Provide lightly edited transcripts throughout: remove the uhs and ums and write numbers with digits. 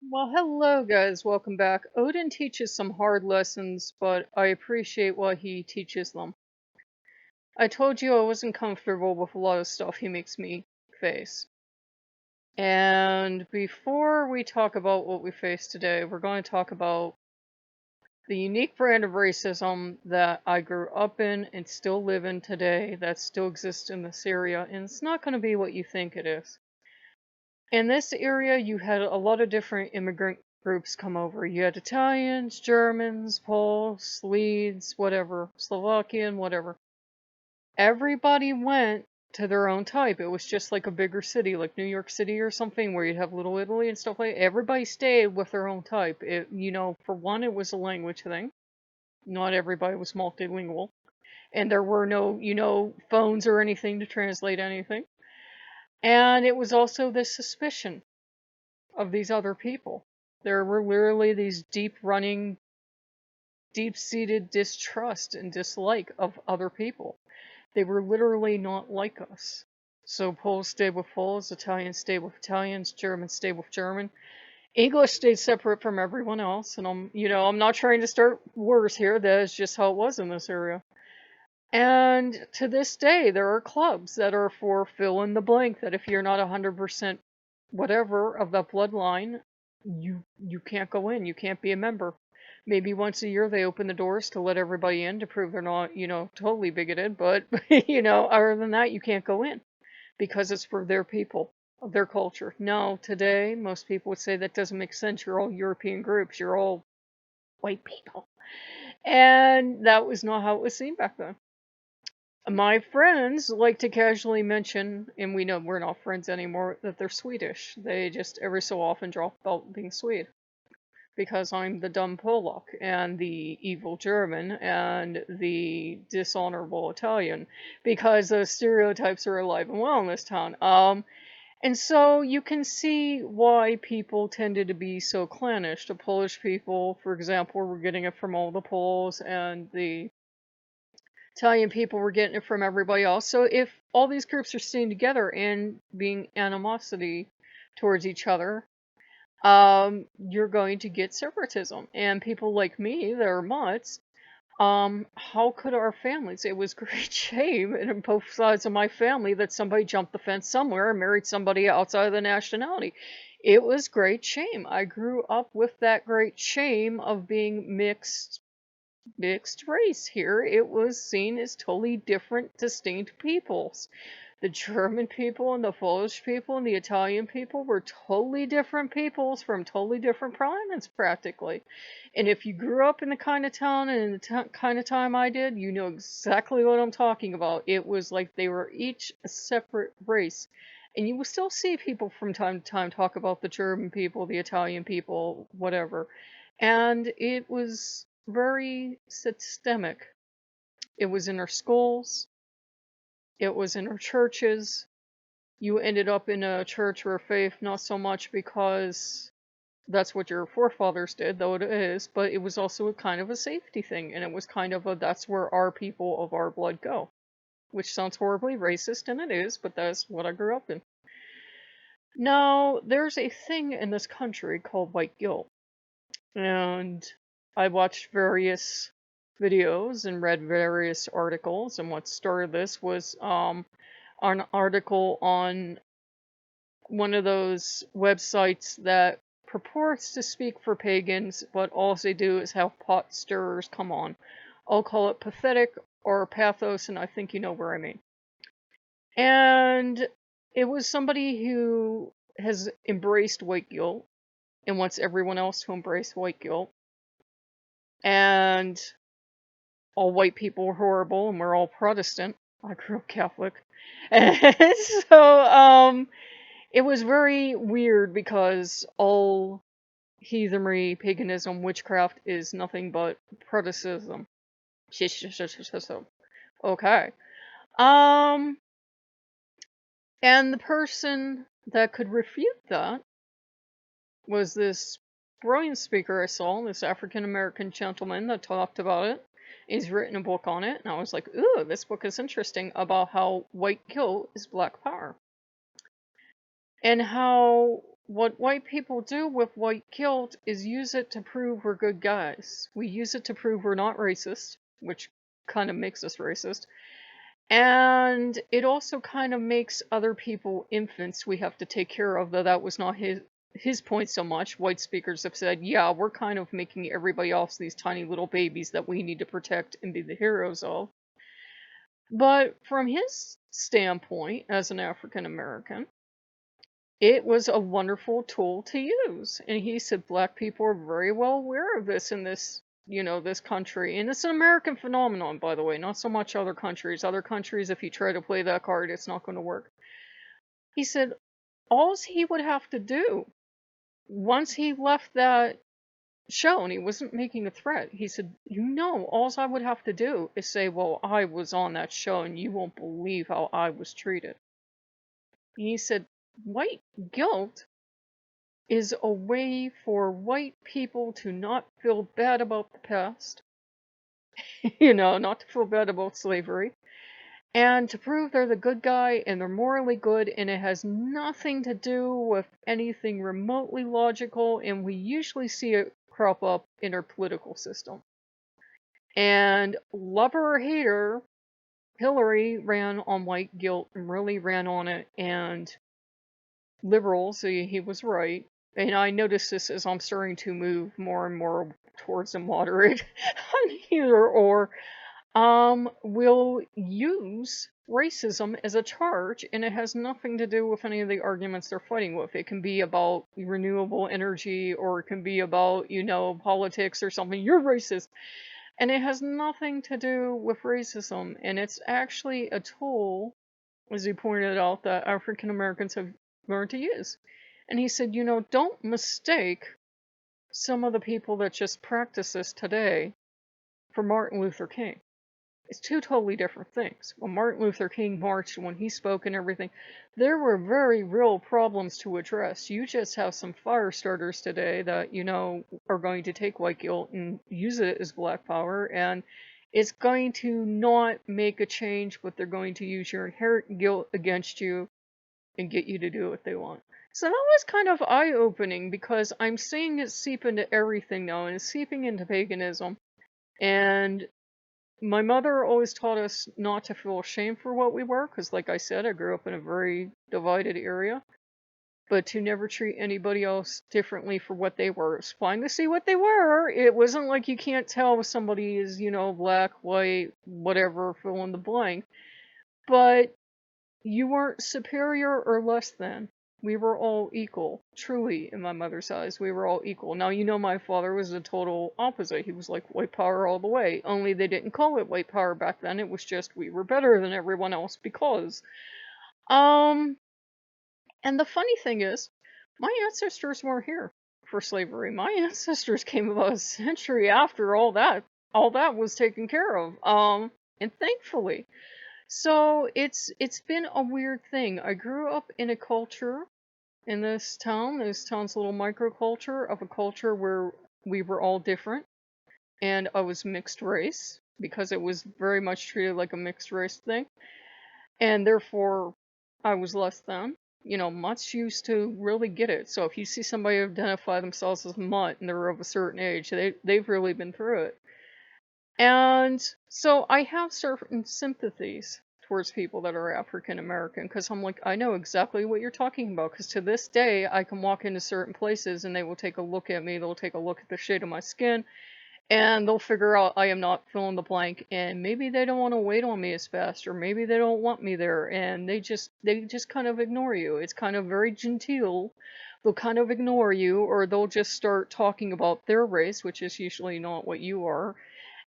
Well, hello guys, welcome back. Odin teaches some hard lessons, but I appreciate why he teaches them. I told you I wasn't comfortable with a lot of stuff he makes me face. And before we talk about what we face today, we're going to talk about the unique brand of racism that I grew up in and still live in today, that still exists in this area, and it's not going to be what you think it is. In this area, you had a lot of different immigrant groups come over. You had Italians, Germans, Poles, Swedes, whatever, Slovakian, whatever. Everybody went to their own type. It was just like a bigger city, like New York City or something, where you'd have Little Italy and stuff like that. Everybody stayed with their own type. For one, it was a language thing. Not everybody was multilingual. And there were no, phones or anything to translate anything. And it was also this suspicion of these other people. There were literally these deep-running, deep-seated distrust and dislike of other people. They were literally not like us. So Poles stayed with Poles, Italians stayed with Italians, Germans stayed with German. English stayed separate from everyone else, and I'm not trying to start wars here. That is just how it was in this area. And to this day, there are clubs that are for fill in the blank, that if you're not 100% whatever of that bloodline, you can't go in. You can't be a member. Maybe once a year they open the doors to let everybody in to prove they're not, totally bigoted, but other than that, you can't go in because it's for their people, of their culture. No, today most people would say that doesn't make sense. You're all European groups. You're all white people. And that was not how it was seen back then. My friends like to casually mention, and we know we're not friends anymore, that they're Swedish. They just every so often drop about being Swede. Because I'm the dumb Polak, and the evil German, and the dishonorable Italian. Because those stereotypes are alive and well in this town. And so you can see why people tended to be so clannish. The Polish people, for example, were getting it from all the Poles, and the Italian people were getting it from everybody else. So if all these groups are staying together and being animosity towards each other, you're going to get separatism. And people like me that are mutts, how could our families? It was great shame in both sides of my family that somebody jumped the fence somewhere and married somebody outside of the nationality. It was great shame. I grew up with that great shame of being mixed race here. It was seen as totally different, distinct peoples. The German people and the Polish people and the Italian people were totally different peoples from totally different planets, practically. And if you grew up in the kind of town and in the kind of time I did, you know exactly what I'm talking about. It was like they were each a separate race. And you will still see people from time to time talk about the German people, the Italian people, whatever. And it was very systemic. It was in our schools, it was in our churches. You ended up in a church or a faith, not so much because that's what your forefathers did, though it is, but it was also a kind of a safety thing, and it was kind of a that's where our people of our blood go. Which sounds horribly racist, and it is, but that's what I grew up in. Now, there's a thing in this country called white guilt, and I watched various videos and read various articles, and what started this was an article on one of those websites that purports to speak for pagans, but all they do is have pot stirrers come on. I'll call it pathetic or pathos, and I think you know where I mean. And it was somebody who has embraced white guilt and wants everyone else to embrace white guilt. And all white people are horrible and we're all Protestant. I grew up Catholic. And so, it was very weird because all heathenry, paganism, witchcraft is nothing but Protestantism. Okay. Um, and the person that could refute that was this brilliant speaker I saw, this African American gentleman that talked about it. He's written a book on it, and I was like, ooh, this book is interesting about how white guilt is black power. And how what white people do with white guilt is use it to prove we're good guys. We use it to prove we're not racist, which kind of makes us racist. And it also kind of makes other people infants we have to take care of, though that was not his point so much. White speakers have said, yeah, we're kind of making everybody else these tiny little babies that we need to protect and be the heroes of. But from his standpoint as an African American, it was a wonderful tool to use. And he said black people are very well aware of this in this, this country. And it's an American phenomenon, by the way, not so much other countries. Other countries, if you try to play that card, it's not going to work. He said all he would have to do once he left that show, and he wasn't making a threat, he said, all I would have to do is say, well, I was on that show and you won't believe how I was treated. And he said, white guilt is a way for white people to not feel bad about the past, not to feel bad about slavery, and to prove they're the good guy and they're morally good, and it has nothing to do with anything remotely logical, and we usually see it crop up in our political system. And lover or hater, Hillary ran on white guilt and really ran on it, and liberals, he was right. And I notice this as I'm starting to move more and more towards a moderate on either or, will use racism as a charge, and it has nothing to do with any of the arguments they're fighting with. It can be about renewable energy, or it can be about, politics or something. You're racist. And it has nothing to do with racism. And it's actually a tool, as he pointed out, that African Americans have learned to use. And he said, don't mistake some of the people that just practice this today for Martin Luther King. It's two totally different things. When Martin Luther King marched, when he spoke and everything, there were very real problems to address. You just have some fire starters today that, are going to take white guilt and use it as black power, and it's going to not make a change, but they're going to use your inherent guilt against you and get you to do what they want. So that was kind of eye-opening, because I'm seeing it seep into everything now, and it's seeping into paganism. And my mother always taught us not to feel ashamed for what we were, because like I said, I grew up in a very divided area, but to never treat anybody else differently for what they were. It's fine to see what they were. It wasn't like you can't tell if somebody is, black, white, whatever, fill in the blank. But you weren't superior or less than. We were all equal. Truly, in my mother's eyes, we were all equal. Now, my father was the total opposite. He was like white power all the way. Only they didn't call it white power back then. It was just we were better than everyone else because. And the funny thing is, my ancestors weren't here for slavery. My ancestors came about a century after all that was taken care of. And thankfully. So it's been a weird thing. I grew up in a culture in this town's a little microculture of a culture where we were all different, and I was mixed race because it was very much treated like a mixed race thing, and therefore I was less than. Mutts used to really get it. So if you see somebody identify themselves as a mutt and they're of a certain age, they've really been through it. And so I have certain sympathies towards people that are African American, because I'm like, I know exactly what you're talking about, because to this day I can walk into certain places and they will take a look at me, they'll take a look at the shade of my skin, and they'll figure out I am not fill in the blank, and maybe they don't want to wait on me as fast, or maybe they don't want me there, and they just kind of ignore you. It's kind of very genteel. They'll kind of ignore you, or they'll just start talking about their race, which is usually not what you are.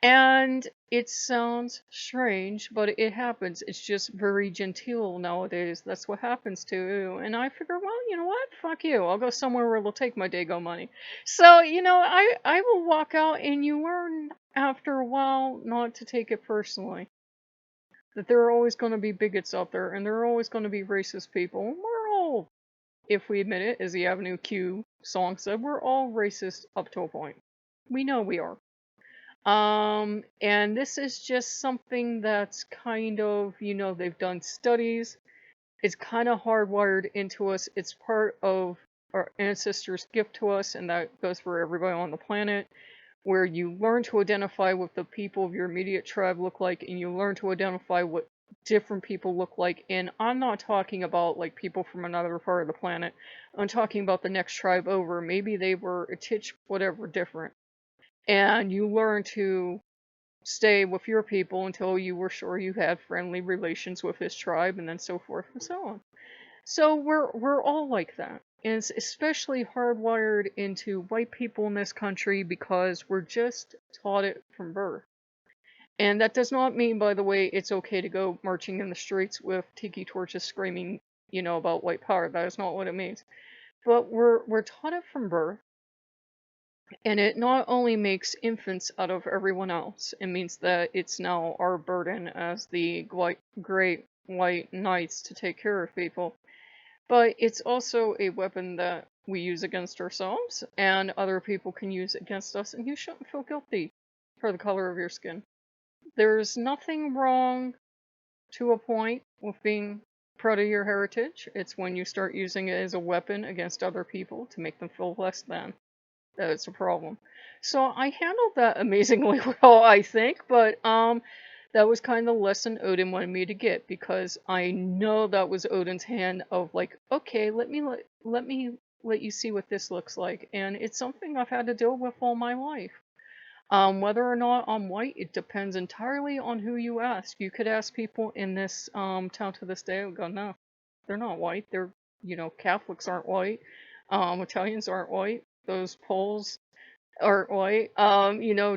And it sounds strange, but it happens. It's just very genteel nowadays. That's what happens to you. And I figure, well, you know what? Fuck you. I'll go somewhere where they'll take my Dago money. So, I will walk out, and you learn after a while not to take it personally. That there are always going to be bigots out there, and there are always going to be racist people. We're all, if we admit it, as the Avenue Q song said, we're all racist up to a point. We know we are. And this is just something that's kind of, they've done studies. It's kind of hardwired into us. It's part of our ancestors gift to us, and that goes for everybody on the planet, where you learn to identify what the people of your immediate tribe look like, and you learn to identify what different people look like. And I'm not talking about like people from another part of the planet. I'm talking about the next tribe over. Maybe they were a titch whatever different. And you learn to stay with your people until you were sure you had friendly relations with his tribe, and then so forth and so on. So we're all like that. And it's especially hardwired into white people in this country because we're just taught it from birth. And that does not mean, by the way, it's okay to go marching in the streets with tiki torches screaming, about white power. That is not what it means. But we're taught it from birth, and it not only makes infants out of everyone else, it means that it's now our burden as the great white knights to take care of people. But it's also a weapon that we use against ourselves, and other people can use against us, and you shouldn't feel guilty for the color of your skin. There's nothing wrong to a point with being proud of your heritage. It's when you start using it as a weapon against other people to make them feel less than that it's a problem. So I handled that amazingly well, I think, but that was kind of the lesson Odin wanted me to get, because I know that was Odin's hand of like, okay, let you see what this looks like, and it's something I've had to deal with all my life. Whether or not I'm white, it depends entirely on who you ask. You could ask people in this town to this day, I would go, no, they're not white. They're, Catholics aren't white. Italians aren't white. Those Poles aren't white.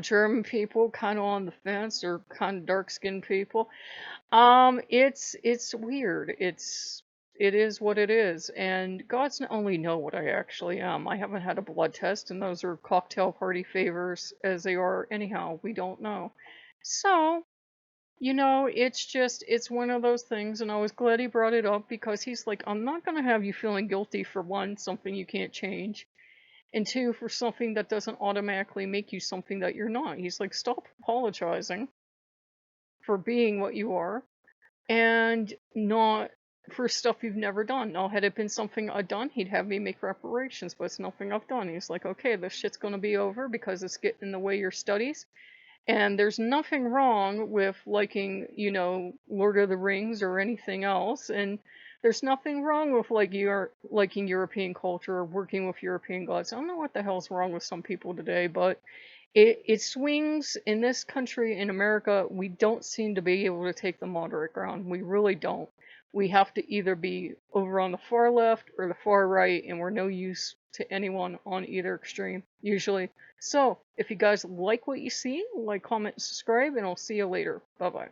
German people kind of on the fence, or kind of dark-skinned people. It's weird. It is what it is, and gods only know what I actually am. I haven't had a blood test, and those are cocktail party favors as they are anyhow. We don't know. So, it's one of those things, and I was glad he brought it up, because he's like, I'm not gonna have you feeling guilty for one, something you can't change, and two, for something that doesn't automatically make you something that you're not. He's like, stop apologizing for being what you are, and not for stuff you've never done. Now, had it been something I'd done, he'd have me make reparations, but it's nothing I've done. He's like, okay, this shit's gonna be over because it's getting in the way of your studies. And there's nothing wrong with liking, Lord of the Rings or anything else. And there's nothing wrong with liking European culture or working with European gods. I don't know what the hell's wrong with some people today, but it swings in this country, in America. We don't seem to be able to take the moderate ground. We really don't. We have to either be over on the far left or the far right, and we're no use to anyone on either extreme, usually. So, if you guys like what you see, like, comment, and subscribe, and I'll see you later. Bye bye.